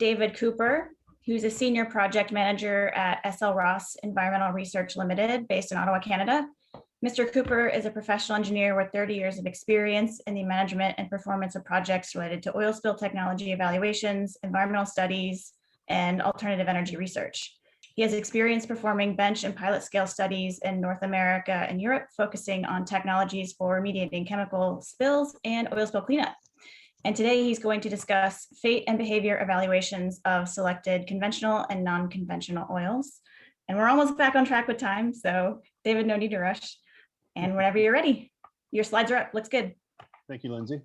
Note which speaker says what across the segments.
Speaker 1: David Cooper, who's a senior project manager at SL Ross Environmental Research Limited, based in Ottawa, Canada. Mr. Cooper is a professional engineer with 30 years of experience in the management and performance of projects related to oil spill technology evaluations, environmental studies, and alternative energy research. He has experience performing bench and pilot scale studies in North America and Europe, focusing on technologies for remediating chemical spills and oil spill cleanup. And today he's going to discuss fate and behavior evaluations of selected conventional and non-conventional oils. And we're almost back on track with time, so David, no need to rush. And whenever you're ready, your slides are up. Looks good.
Speaker 2: Thank you, Lindsay.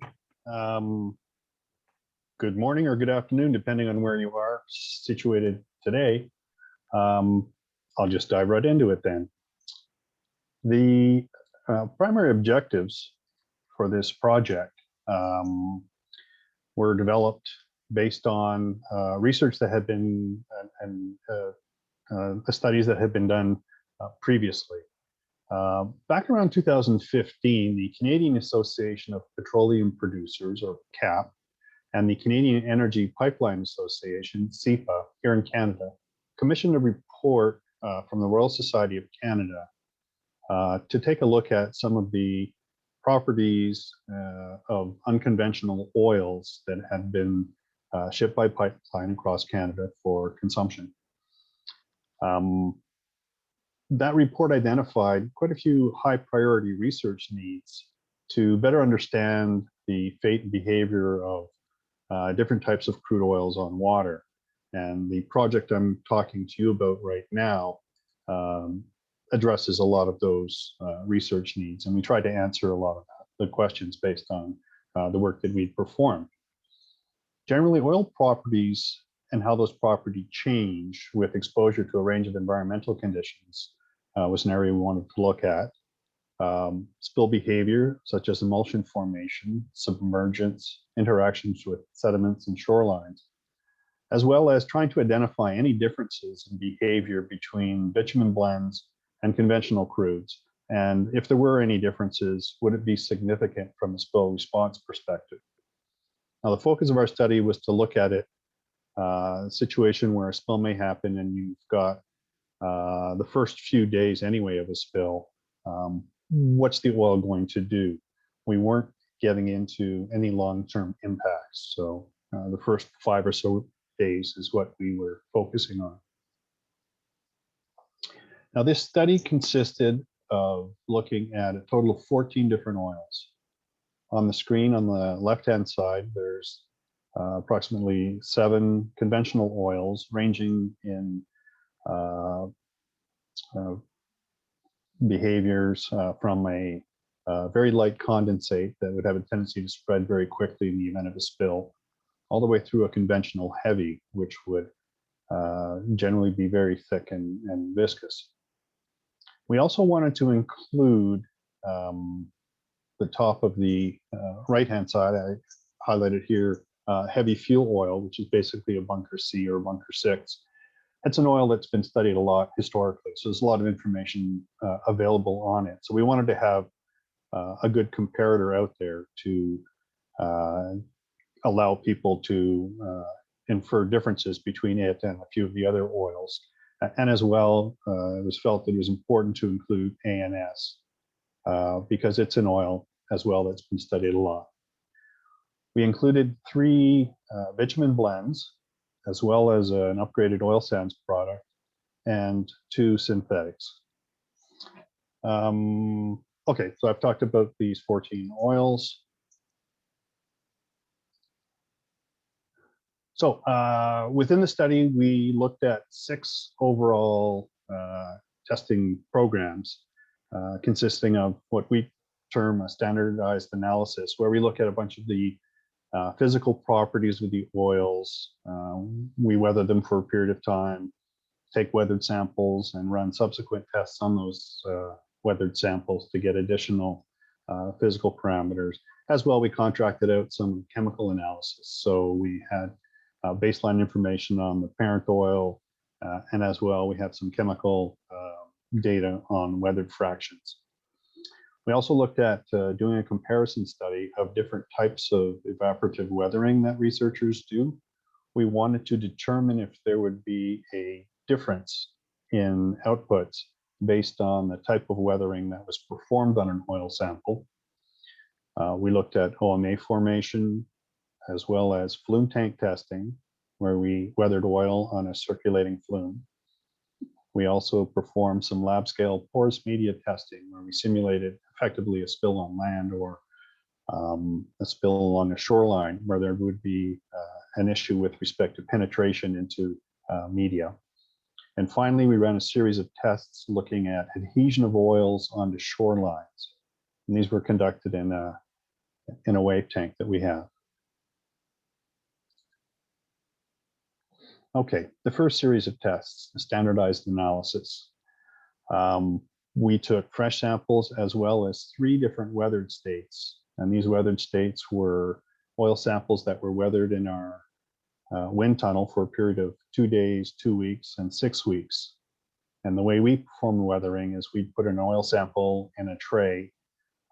Speaker 2: Good morning or good afternoon, depending on where you are situated today. I'll just dive right into it then. The primary objectives for this project were developed based on research that had been and the studies that had been done previously. Back around 2015, the Canadian Association of Petroleum Producers, or CAP, and the Canadian Energy Pipeline Association, CEPA, here in Canada, commissioned a report from the Royal Society of Canada to take a look at some of the properties of unconventional oils that had been shipped by pipeline across Canada for consumption. That report identified quite a few high priority research needs to better understand the fate and behavior of different types of crude oils on water. And the project I'm talking to you about right now addresses a lot of those research needs. And we tried to answer a lot of the questions based on the work that we'd performed. Generally, oil properties and how those properties change with exposure to a range of environmental conditions was an area we wanted to look at. Spill behavior, such as emulsion formation, submergence, interactions with sediments and shorelines, as well as trying to identify any differences in behavior between bitumen blends and conventional crudes. And if there were any differences, would it be significant from a spill response perspective? Now, the focus of our study was to look at a situation where a spill may happen and you've got the first few days anyway of a spill. What's the oil going to do? We weren't getting into any long-term impacts. So the first 5 or so days is what we were focusing on. Now, this study consisted of looking at a total of 14 different oils. On the screen on the left-hand side, there's approximately 7 conventional oils ranging in behaviors from a very light condensate that would have a tendency to spread very quickly in the event of a spill, all the way through a conventional heavy, which would generally be very thick and viscous. We also wanted to include the top of the right-hand side, I highlighted here, heavy fuel oil, which is basically a bunker C or bunker 6. It's an oil that's been studied a lot historically, so there's a lot of information available on it. So we wanted to have a good comparator out there to allow people to infer differences between it and a few of the other oils. And as well, it was felt that it was important to include ANS because it's an oil as well that's been studied a lot. We included 3 bitumen blends, as well as an upgraded oil sands product, and 2 synthetics. Okay, so I've talked about these 14 oils. So within the study, we looked at 6 overall testing programs consisting of what we term a standardized analysis, where we look at a bunch of the physical properties of the oils. We weather them for a period of time, take weathered samples, and run subsequent tests on those weathered samples to get additional physical parameters. As well, we contracted out some chemical analysis. So we had baseline information on the parent oil, and as well, we have some chemical data on weathered fractions. We also looked at doing a comparison study of different types of evaporative weathering that researchers do. we wanted to determine if there would be a difference in outputs based on the type of weathering that was performed on an oil sample. We looked at OMA formation as well as flume tank testing, where we weathered oil on a circulating flume. We also performed some lab scale porous media testing, where we simulated effectively a spill on land or a spill along a shoreline where there would be an issue with respect to penetration into media. And finally, we ran a series of tests looking at adhesion of oils onto shorelines. And these were conducted in a wave tank that we have. Okay, the first series of tests, the standardized analysis. We took fresh samples as well as 3 different weathered states. And these weathered states were oil samples that were weathered in our wind tunnel for a period of 2 days, 2 weeks, and 6 weeks. And the way we perform weathering is we put an oil sample in a tray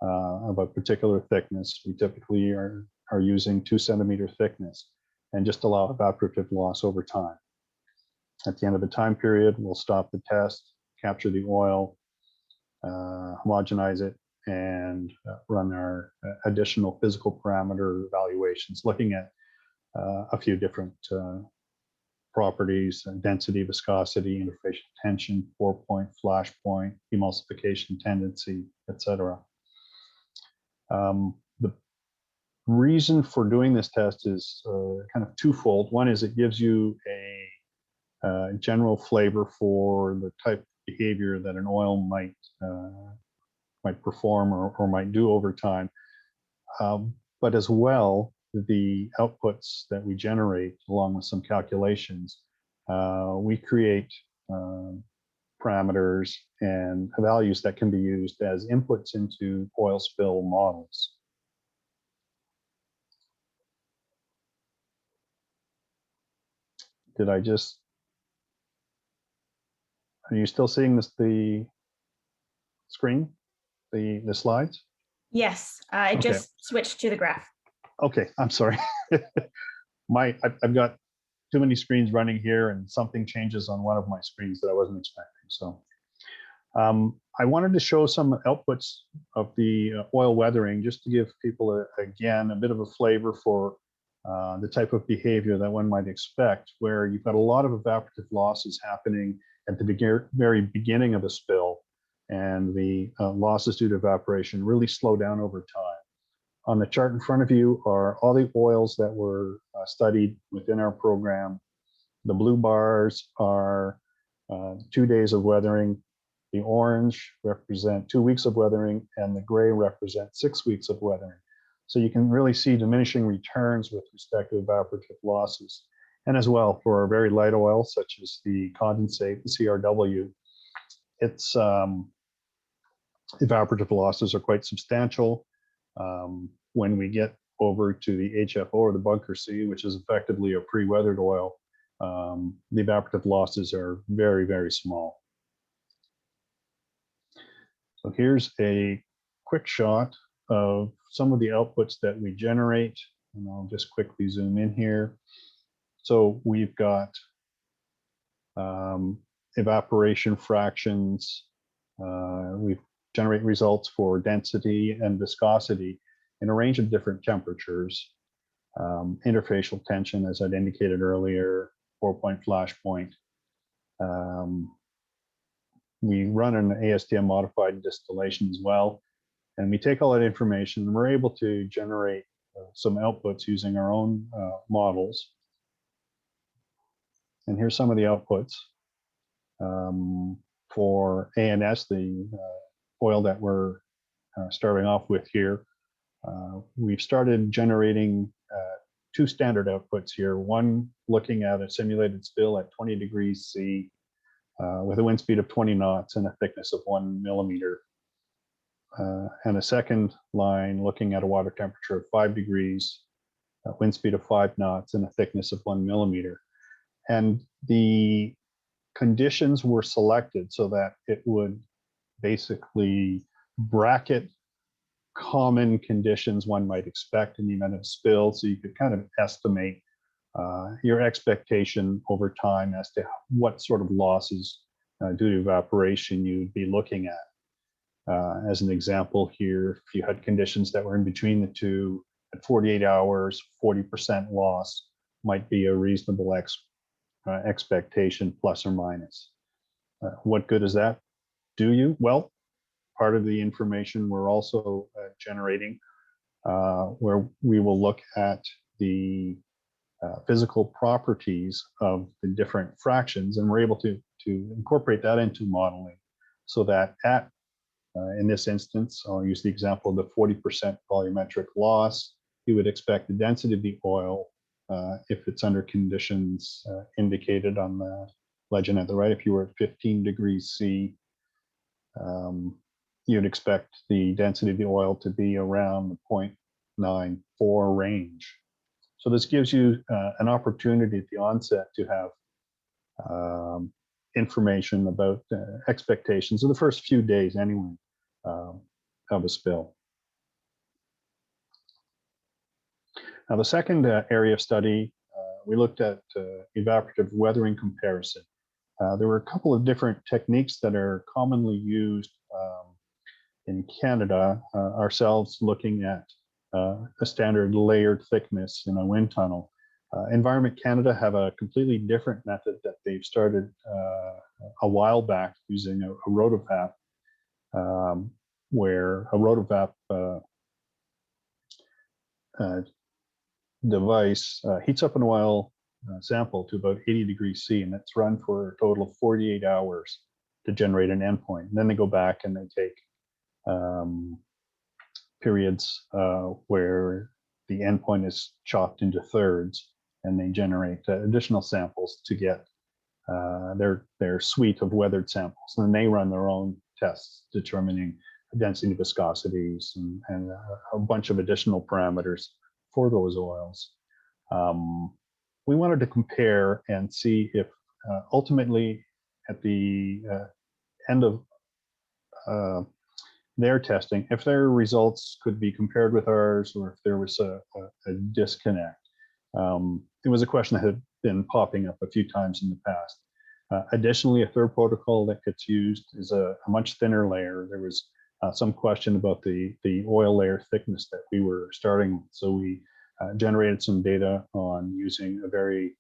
Speaker 2: of a particular thickness. We typically are using 2 centimeter thickness, and just allow evaporative loss over time. At the end of the time period, we'll stop the test, capture the oil, homogenize it, and run our additional physical parameter evaluations, looking at a few different properties: density, viscosity, interfacial tension, pour point, flash point, emulsification tendency, etc. The reason for doing this test is kind of twofold. One is it gives you a general flavor for the type of behavior that an oil might perform or might do over time. But as well, the outputs that we generate, along with some calculations, we create parameters and values that can be used as inputs into oil spill models. Are you still seeing the screen, the slides?
Speaker 1: Yes, I
Speaker 2: Okay.
Speaker 1: just switched to the graph.
Speaker 2: Okay, I'm sorry. I've got too many screens running here, and something changes on one of my screens that I wasn't expecting. So I wanted to show some outputs of the oil weathering, just to give people, again, a bit of a flavor for the type of behavior that one might expect, where you've got a lot of evaporative losses happening at the very beginning of a spill, and the losses due to evaporation really slow down over time. On the chart in front of you are all the oils that were studied within our program. The blue bars are 2 days of weathering. The orange represent 2 weeks of weathering, and the gray represents 6 weeks of weathering. So you can really see diminishing returns with respect to evaporative losses. And as well, for a very light oil, such as the condensate, the CRW, its evaporative losses are quite substantial. When we get over to the HFO, or the bunker C, which is effectively a pre-weathered oil, the evaporative losses are very, very small. So here's a quick shot of some of the outputs that we generate, and I'll just quickly zoom in here. So we've got evaporation fractions. We generate results for density and viscosity in a range of different temperatures. Interfacial tension, as I'd indicated earlier, pour point, flash point. We run an ASTM modified distillation as well. And we take all that information, and we're able to generate some outputs using our own models. And here's some of the outputs for ANS, the oil that we're starting off with here. We've started generating 2 standard outputs here. One looking at a simulated spill at 20 degrees C with a wind speed of 20 knots and a thickness of 1 millimeter. And a second line looking at a water temperature of 5 degrees, a wind speed of 5 knots, and a thickness of 1 millimeter. And the conditions were selected so that it would basically bracket common conditions one might expect in the event of spill. So you could kind of estimate your expectation over time as to what sort of losses due to evaporation you'd be looking at. As an example here, if you had conditions that were in between the two, at 48 hours, 40% loss might be a reasonable expectation, plus or minus. What good does that do you? Well, part of the information we're also generating, where we will look at the physical properties of the different fractions, and we're able to incorporate that into modeling, so that at in this instance, I'll use the example of the 40% volumetric loss, you would expect the density of the oil, if it's under conditions indicated on the legend at the right. If you were at 15 degrees C, you'd expect the density of the oil to be around the 0.94 range. So this gives you an opportunity at the onset to have information about expectations in the first few days anyway of a spill. Now, the second area of study, we looked at evaporative weathering comparison. There were a couple of different techniques that are commonly used in Canada, ourselves looking at a standard layered thickness in a wind tunnel. Environment Canada have a completely different method that they've started a while back using a rotovap, where a rotovap device heats up an oil sample to about 80 degrees C, and it's run for a total of 48 hours to generate an endpoint. And then they go back and they take periods where the endpoint is chopped into thirds, and they generate additional samples to get their suite of weathered samples. And then they run their own tests determining density, viscosities, and a bunch of additional parameters for those oils. We wanted to compare and see if ultimately at the end of their testing, if their results could be compared with ours, or if there was a disconnect. It was a question that had been popping up a few times in the past. Additionally, a third protocol that gets used is a much thinner layer. There was some question about the oil layer thickness that we were starting with. So we generated some data on using a very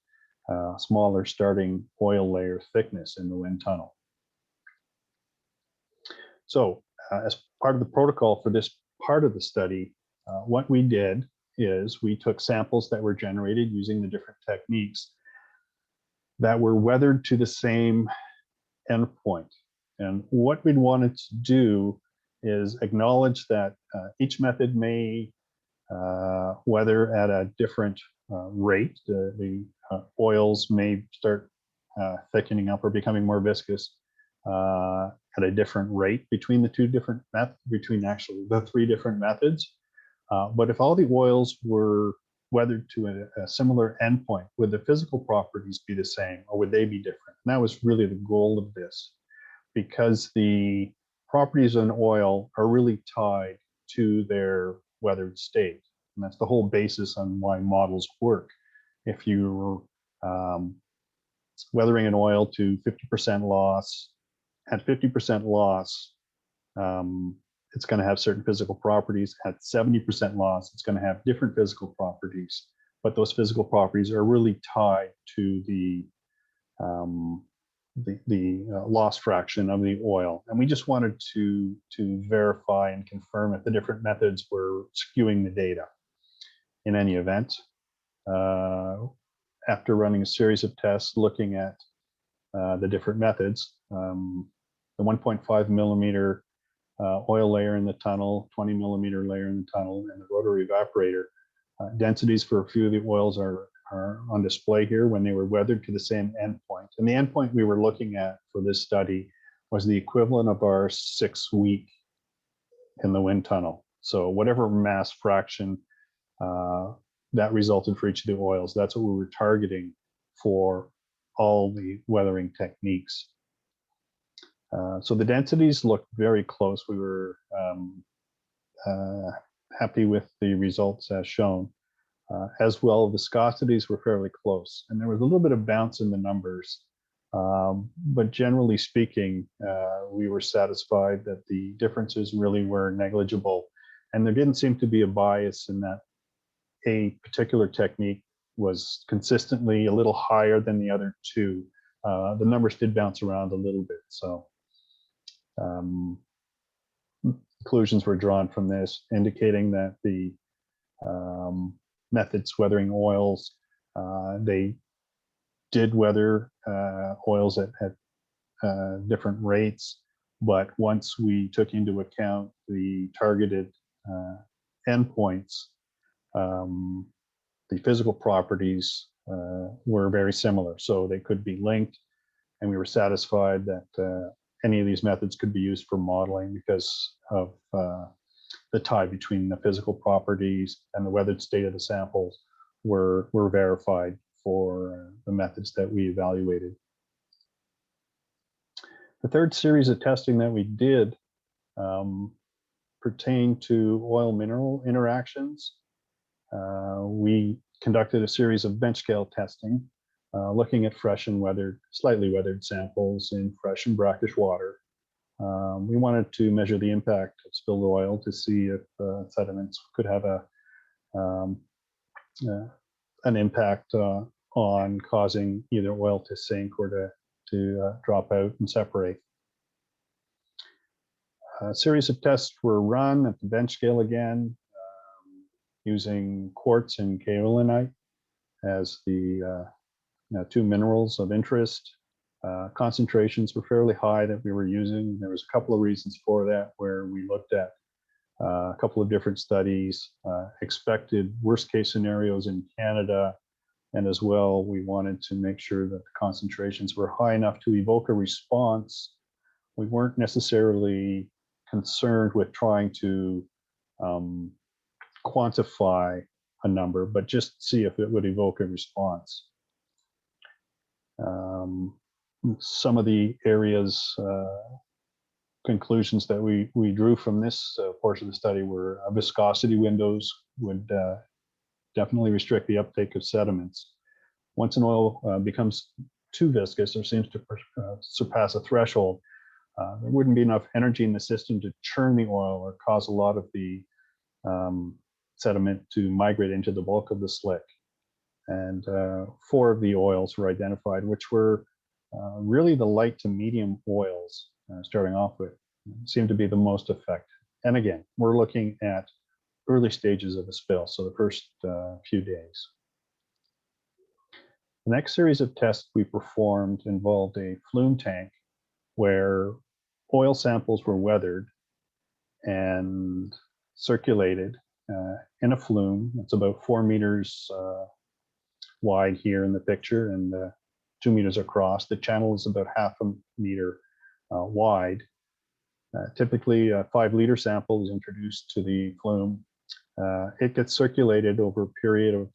Speaker 2: smaller starting oil layer thickness in the wind tunnel. So as part of the protocol for this part of the study, what we did is we took samples that were generated using the different techniques that were weathered to the same endpoint. And what we wanted to do is acknowledge that each method may weather at a different rate. The oils may start thickening up or becoming more viscous at a different rate between the two different methods, between actually the three different methods. But if all the oils were weathered to a similar endpoint, would the physical properties be the same, or would they be different? And that was really the goal of this, because the properties of an oil are really tied to their weathered state. And that's the whole basis on why models work. If you were weathering an oil to 50% loss, at 50% loss, it's going to have certain physical properties. At 70% loss, it's going to have different physical properties, but those physical properties are really tied to the loss fraction of the oil. And we just wanted to verify and confirm if the different methods were skewing the data. In any event, after running a series of tests looking at the different methods, the 1.5 millimeter oil layer in the tunnel, 20 millimeter layer in the tunnel, and the rotary evaporator. Densities for a few of the oils are on display here when they were weathered to the same endpoint. And the endpoint we were looking at for this study was the equivalent of our 6 week in the wind tunnel. So whatever mass fraction that resulted for each of the oils, that's what we were targeting for all the weathering techniques. So the densities looked very close. We were happy with the results as shown. As well, viscosities were fairly close, and there was a little bit of bounce in the numbers. But generally speaking, we were satisfied that the differences really were negligible, and there didn't seem to be a bias in that a particular technique was consistently a little higher than the other two. The numbers did bounce around a little bit, so conclusions were drawn from this, indicating that the methods weathering oils, they did weather oils at different rates, but once we took into account the targeted endpoints, the physical properties were very similar, so they could be linked, and we were satisfied that any of these methods could be used for modeling because of the tie between the physical properties and the weathered state of the samples were verified for the methods that we evaluated. The third series of testing that we did pertained to oil-mineral interactions. We conducted a series of bench scale testing, looking at fresh and slightly weathered samples in fresh and brackish water. We wanted to measure the impact of spilled oil to see if sediments could have an impact on causing either oil to sink or to drop out and separate. A series of tests were run at the bench scale again, using quartz and kaolinite as the two minerals of interest. Concentrations were fairly high that we were using. There was a couple of reasons for that, where we looked at a couple of different studies, expected worst case scenarios in Canada, and as well, we wanted to make sure that the concentrations were high enough to evoke a response. We weren't necessarily concerned with trying to quantify a number, but just see if it would evoke a response. Some of the areas, conclusions that we drew from this portion of the study were viscosity windows would definitely restrict the uptake of sediments. Once an oil becomes too viscous or seems to surpass a threshold, there wouldn't be enough energy in the system to churn the oil or cause a lot of the sediment to migrate into the bulk of the slick. And 4 of the oils were identified, which were really the light to medium oils, starting off with, seemed to be the most effective. And again, we're looking at early stages of a spill, so the first few days. The next series of tests we performed involved a flume tank where oil samples were weathered and circulated in a flume. It's about 4 meters wide here in the picture and 2 meters across. The channel is about half a meter wide. Typically, a 5-liter sample is introduced to the flume. It gets circulated over a period of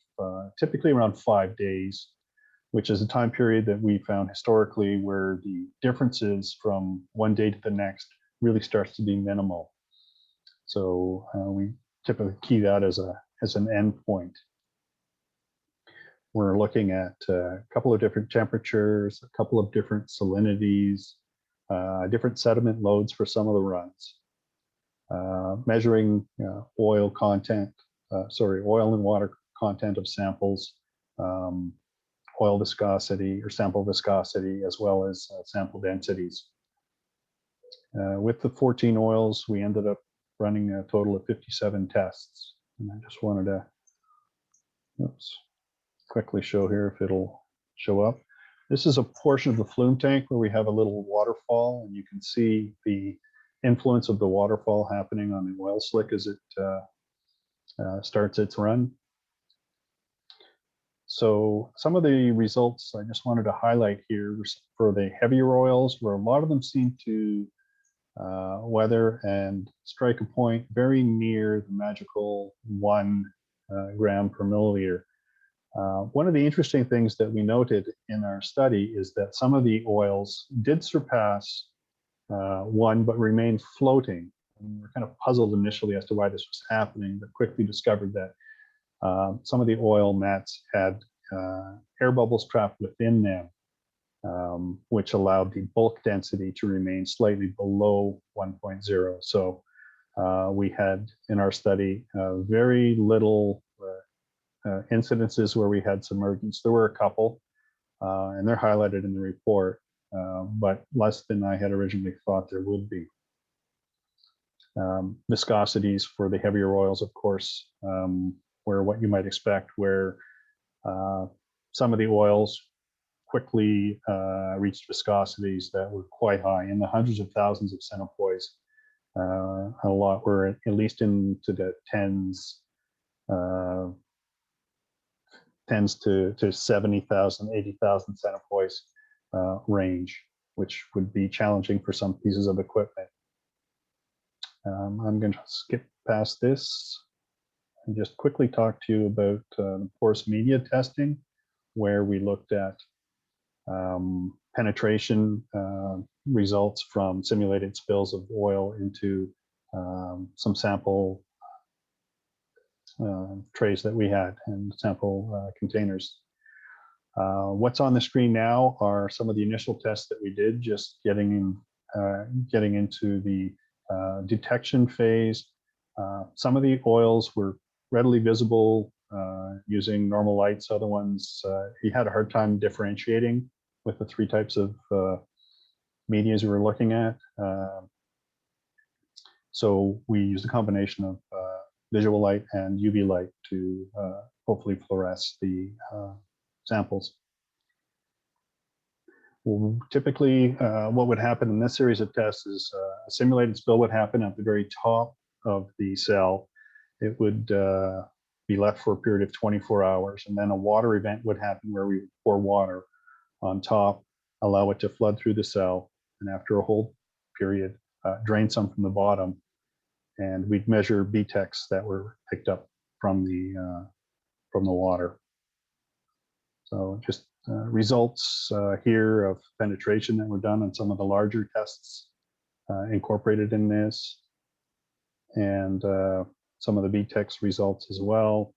Speaker 2: typically around 5 days, which is a time period that we found historically where the differences from one day to the next really starts to be minimal. So we typically key that as an endpoint. We're looking at a couple of different temperatures, a couple of different salinities, different sediment loads for some of the runs, measuring oil and water content of samples, oil viscosity or sample viscosity, as well as sample densities. With the 14 oils, we ended up running a total of 57 tests. And I just wanted to, quickly show here if it'll show up. This is a portion of the flume tank where we have a little waterfall, and you can see the influence of the waterfall happening on the oil slick as it starts its run. So some of the results I just wanted to highlight here for the heavier oils, where a lot of them seem to weather and strike a point very near the magical 1 gram per milliliter. One of the interesting things that we noted in our study is that some of the oils did surpass 1, but remained floating. And we were kind of puzzled initially as to why this was happening, but quickly discovered that some of the oil mats had air bubbles trapped within them, which allowed the bulk density to remain slightly below 1.0. So we had in our study very little incidences where we had submergence. There were a couple, and they're highlighted in the report, but less than I had originally thought there would be. Viscosities for the heavier oils, of course, were what you might expect, where some of the oils quickly reached viscosities that were quite high, in the hundreds of thousands of centipoise. A lot were at least into the tens to 70,000, 80,000 centipoise range, which would be challenging for some pieces of equipment. I'm going to skip past this and just quickly talk to you about the porous media testing, where we looked at penetration results from simulated spills of oil into some sample trays that we had and sample containers. What's on the screen now are some of the initial tests that we did, just getting into the detection phase. Some of the oils were readily visible using normal lights. Other ones you had a hard time differentiating with the three types of medias we were looking at. So we used a combination of visual light and UV light to hopefully fluoresce the samples. Well, typically, what would happen in this series of tests is a simulated spill would happen at the very top of the cell. It would be left for a period of 24 hours, and then a water event would happen where we would pour water on top, allow it to flood through the cell, and after a whole period, drain some from the bottom, and we'd measure BTECs that were picked up from the water. So just results here of penetration that were done on some of the larger tests incorporated in this, and some of the BTECs results as well.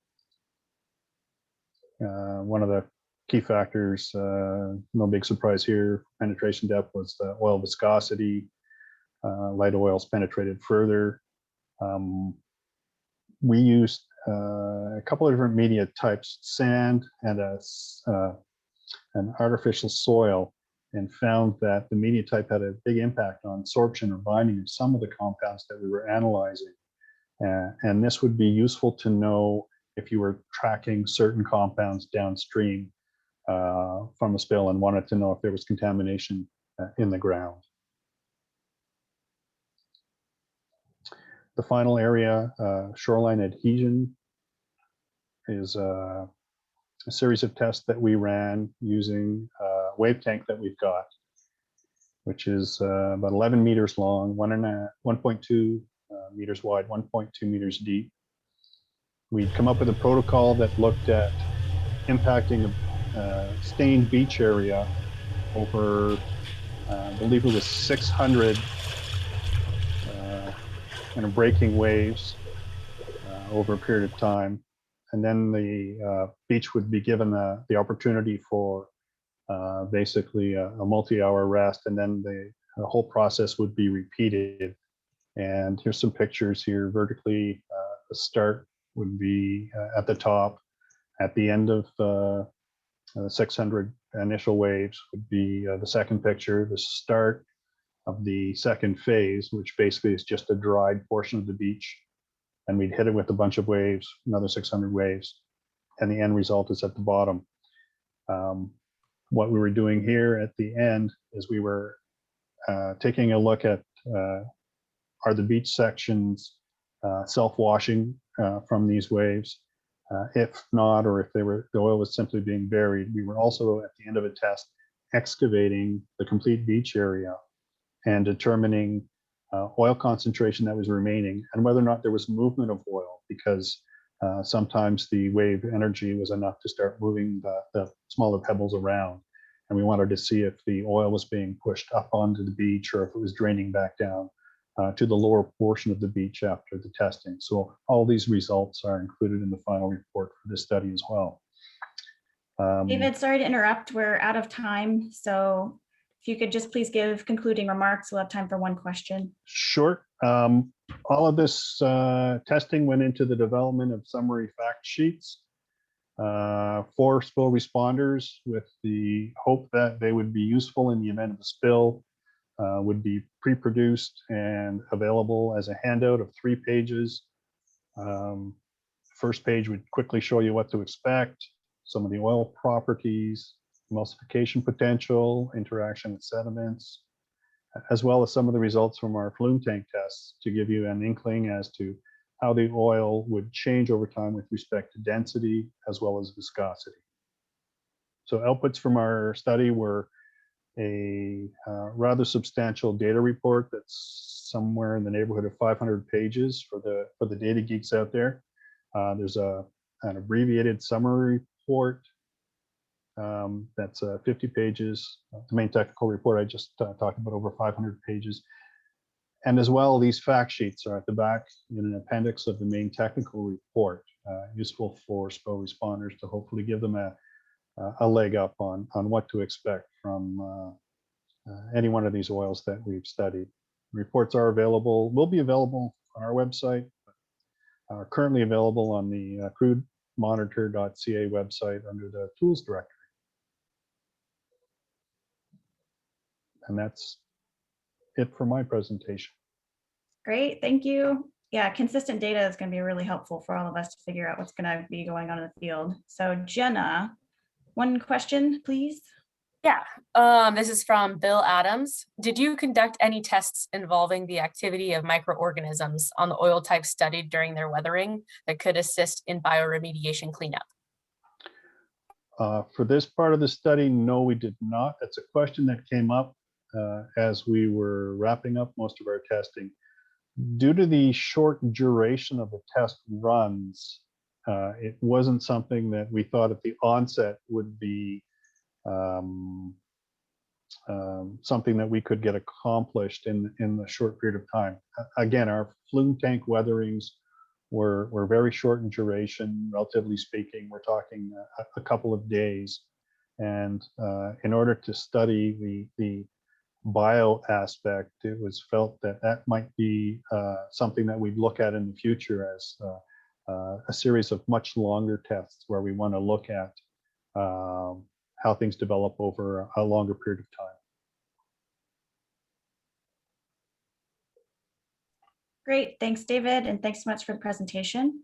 Speaker 2: One of the key factors, no big surprise here, penetration depth, was the oil viscosity. Light oils penetrated further. We used a couple of different media types, sand and an artificial soil, and found that the media type had a big impact on absorption or binding of some of the compounds that we were analyzing. And this would be useful to know if you were tracking certain compounds downstream from a spill and wanted to know if there was contamination in the ground. The final area, shoreline adhesion, is a series of tests that we ran using a wave tank that we've got, which is about 11 meters long, 1.2 meters wide, 1.2 meters deep. We'd come up with a protocol that looked at impacting a stained beach area over, I believe it was 600 kind of breaking waves over a period of time. And then the beach would be given the opportunity for basically a multi-hour rest, and then the whole process would be repeated. And here's some pictures here. Vertically, the start would be at the top. At the end of 600 initial waves would be the second picture, the start of the second phase, which basically is just a dried portion of the beach. And we'd hit it with a bunch of waves, another 600 waves, and the end result is at the bottom. What we were doing here at the end is we were taking a look at, are the beach sections self-washing from these waves? If not, or if the oil was simply being buried, we were also at the end of a test excavating the complete beach area and determining oil concentration that was remaining and whether or not there was movement of oil, because sometimes the wave energy was enough to start moving the smaller pebbles around. And we wanted to see if the oil was being pushed up onto the beach or if it was draining back down to the lower portion of the beach after the testing. So all these results are included in the final report for this study as well.
Speaker 1: David, sorry to interrupt. We're out of time. So if you could just please give concluding remarks, we'll have time for one question.
Speaker 2: Sure. All of this testing went into the development of summary fact sheets for spill responders with the hope that they would be useful in the event of a spill, would be pre-produced and available as a handout of 3 pages. First page would quickly show you what to expect, some of the oil properties, emulsification potential, interaction with sediments, as well as some of the results from our flume tank tests to give you an inkling as to how the oil would change over time with respect to density as well as viscosity. So outputs from our study were a rather substantial data report that's somewhere in the neighborhood of 500 pages for the data geeks out there. There's an abbreviated summary report that's 50 pages. The main technical report I just talked about, over 500 pages. And as well, these fact sheets are at the back in an appendix of the main technical report, useful for spill responders to hopefully give them a leg up on what to expect from any one of these oils that we've studied. Reports are available, will be available on our website, are currently available on the crudemonitor.ca website under the tools directory. And that's it for my presentation.
Speaker 1: Great, thank you. Yeah, consistent data is going to be really helpful for all of us to figure out what's going to be going on in the field. So Jenna, one question, please.
Speaker 3: Yeah, this is from Bill Adams. Did you conduct any tests involving the activity of microorganisms on the oil type studied during their weathering that could assist in bioremediation cleanup?
Speaker 2: For this part of the study, no, we did not. That's a question that came up as we were wrapping up most of our testing. Due to the short duration of the test runs, it wasn't something that we thought at the onset would be something that we could get accomplished in the short period of time. Again, our flume tank weatherings were very short in duration, relatively speaking. We're talking a couple of days. And in order to study the bio aspect, it was felt that that might be something that we'd look at in the future as a series of much longer tests where we want to look at how things develop over a longer period of time.
Speaker 1: Great, thanks, David, and thanks so much for the presentation.